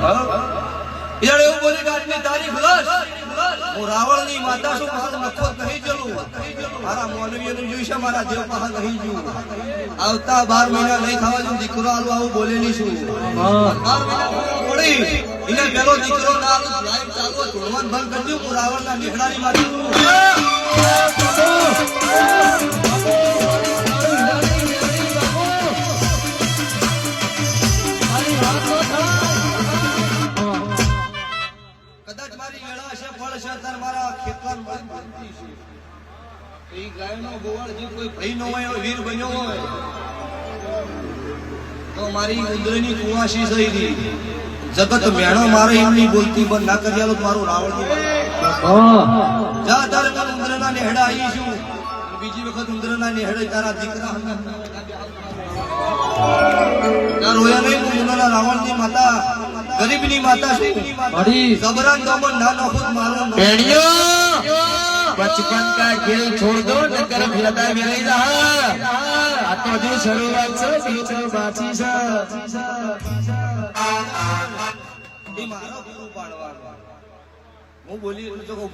યાર એવું બોલી કે આજની તારીખ લસ હું રાવણની માતા છું પાસે નખો કહી ચલું મારા મોનવીઓનું જોઈ છે મારા દેવ પાસે કહી જું આવતા 12 મહિના નહીં થવા જો દીકરો આલું આવું બોલેલી છું 12 મહિના પડી એને પેલો દીકરો ના આલું લાઈવ ચાલવો છોડવાન બંધ કરજો હું રાવણના નીકળાની માતા છું કદાચ મારી વેળા છે ફળ છે તાર મારા ખેતવાન બનતી છે એ ગાયનો ગોવાળ જે કોઈ ભઈ નો હોય વીર બન્યો હોય તો મારી ઉંદરની કુવાસી થઈ ગઈ જગત મેણો મારે એમની બોલતી બંધ ના કરી આલો મારું રાવણ જા તારે મને ઉંદરના નેહડા આવી છું બીજી વખત ઉંદરના નેહડે તારા દીકરા ના રોયા નહીં હું ઉંદરના રાવણની માતા ગરીબની માતા છું जबरन दमन ना नखुद मारो बेड़ियों बचपन का खेल छोड़ दो नकर फिरता मिली रहा आ तो जी शुरुआत से बीच बाची से એ મારો ગુરુ પાડવાનો હું બોલી તો કહું